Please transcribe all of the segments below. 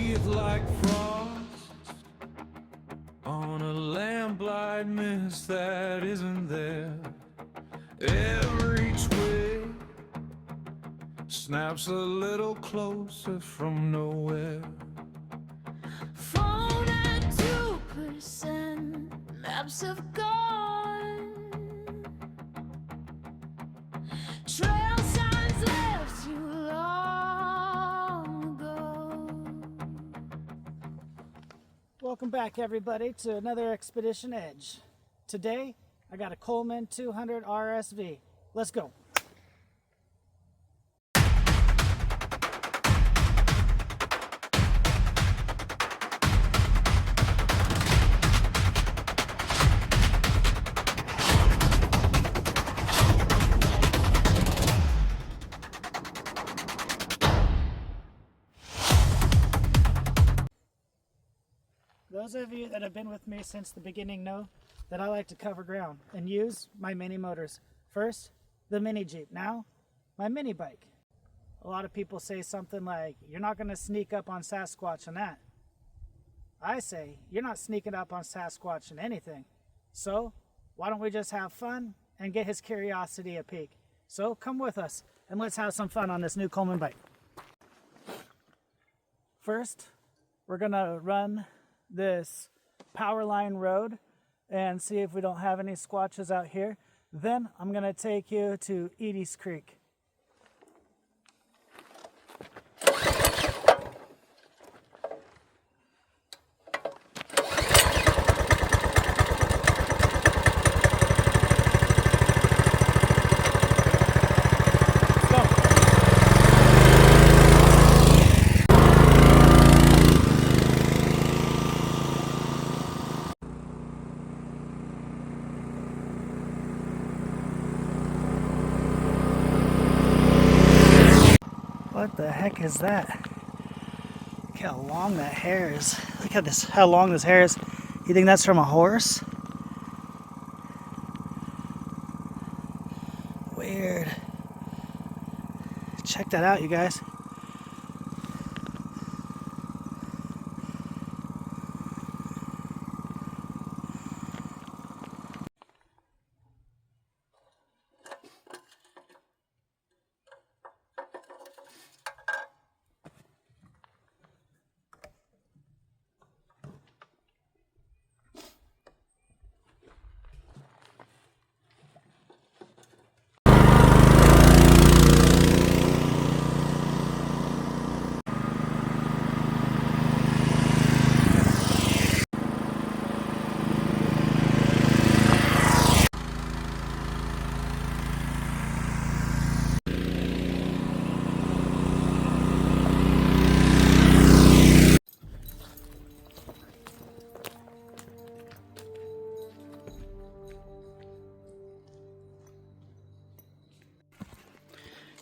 breathe like frost on a lamplight mist that isn't there. Every twig snaps a little closer from nowhere. Phone at 2%, maps have gone. Trail signs left too long ago. Welcome back, everybody, to another Expedition Edge. Today, I got a Coleman 200 RSV. Let's go. Those of you that have been with me since the beginning know that I like to cover ground and use my mini motors. First, the mini Jeep. Now, my mini bike. A lot of people say something like, you're not going to sneak up on Sasquatch in that. I say, you're not sneaking up on Sasquatch in anything. So, why don't we just have fun and get his curiosity a peek? So, come with us and let's have some fun on this new Coleman bike. First, we're going to run this power line road and see if we don't have any squatches out here. Then I'm going to take you to Eddy's Creek. What the heck is that? Look how long that hair is. Look at this, how long this hair is. You think that's from a horse? Weird. Check that out, you guys.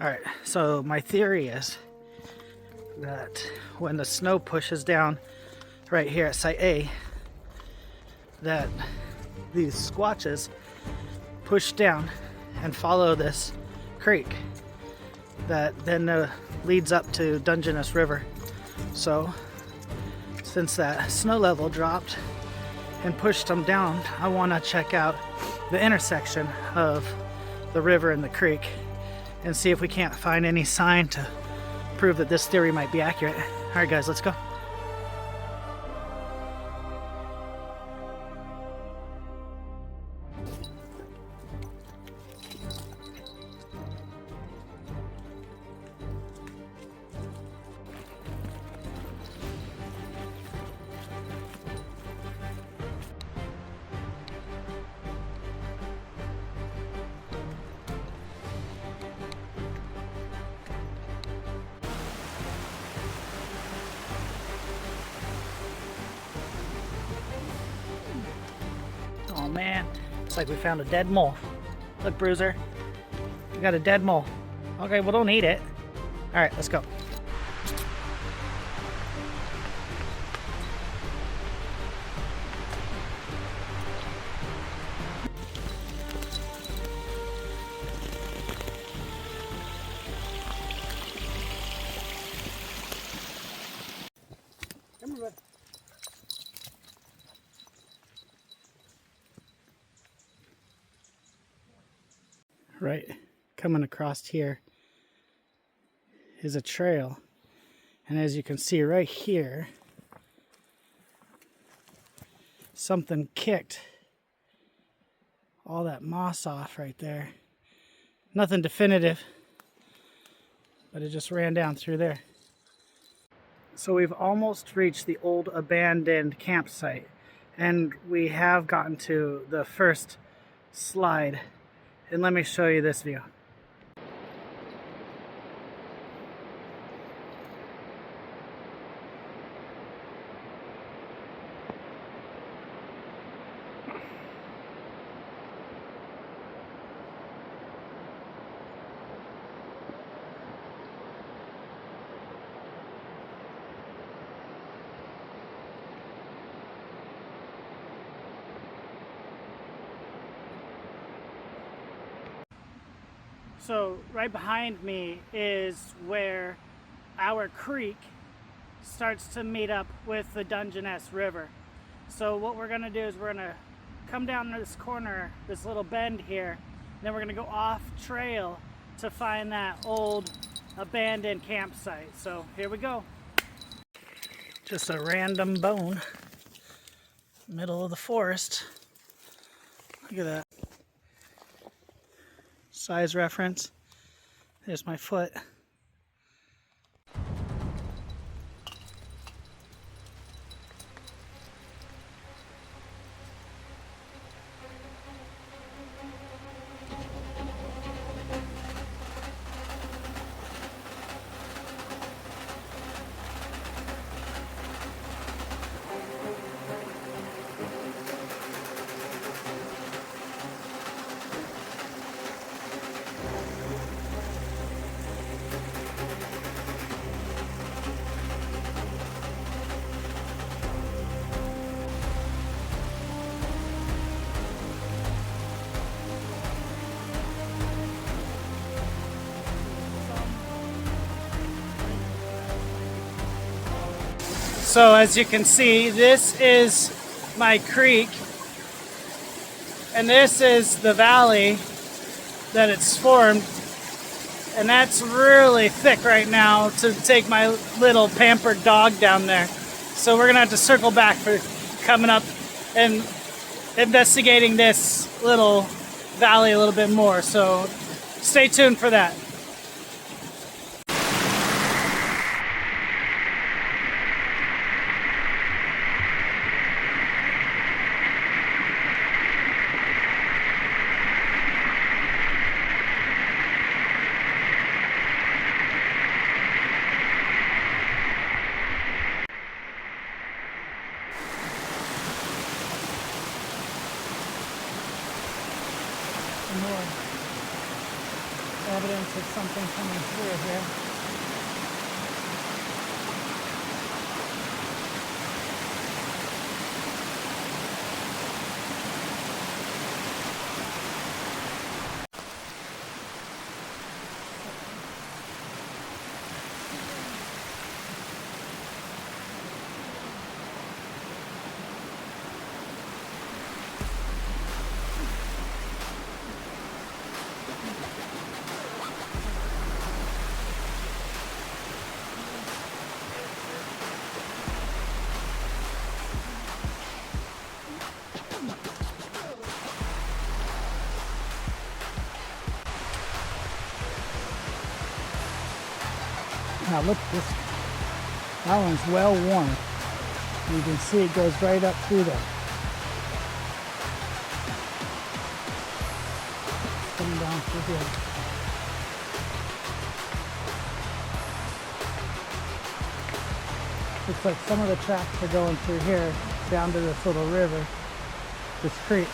Alright, so my theory is that when the snow pushes down right here at Site A, that these squatches push down and follow this creek that then leads up to Dungeness River. So, since that snow level dropped and pushed them down, I want to check out the intersection of the river and the creek and see if we can't find any sign to prove that this theory might be accurate. All right, guys, let's go. Oh man, looks like we found a dead mole. Look, Bruiser, we got a dead mole. Okay, well, don't eat it. All right, let's go. right coming across here is a trail. And as you can see right here, something kicked all that moss off right there. Nothing definitive, but it just ran down through there. So we've almost reached the old abandoned campsite, and we have gotten to the first slide. And let me show you this view. So right behind me is where our creek starts to meet up with the Dungeness River. So what we're gonna do is we're gonna come down this corner, this little bend here, and then we're gonna go off trail to find that old abandoned campsite. So here we go. Just a random bone, middle of the forest. Look at that. Size reference. There's my foot. So as you can see, this is my creek, and this is the valley that it's formed, and that's really thick right now to take my little pampered dog down there. So we're gonna have to circle back for coming up and investigating this little valley a little bit more. So stay tuned for that. More evidence of something coming through here. Now look at this. That one's well worn. You can see it goes right up through there. Coming down through here. Looks like some of the tracks are going through here down to this little river, this creek.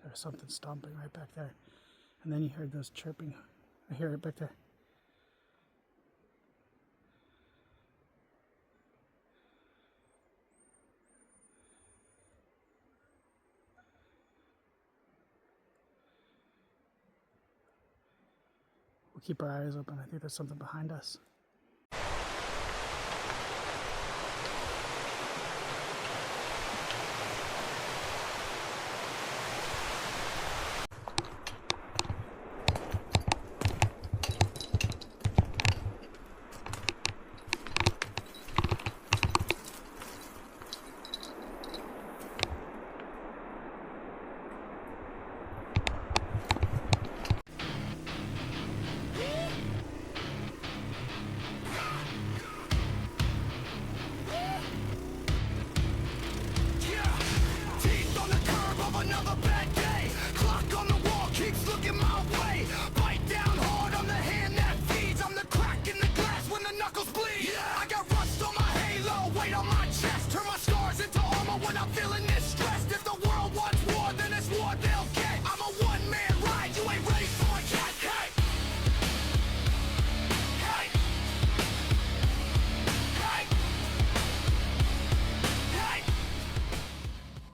There's something stomping right back there. And then you heard those chirping. I hear it back there. We'll keep our eyes open. I think there's something behind us. Teeth on the curb of another bad day. Clock on the wall keeps looking my way.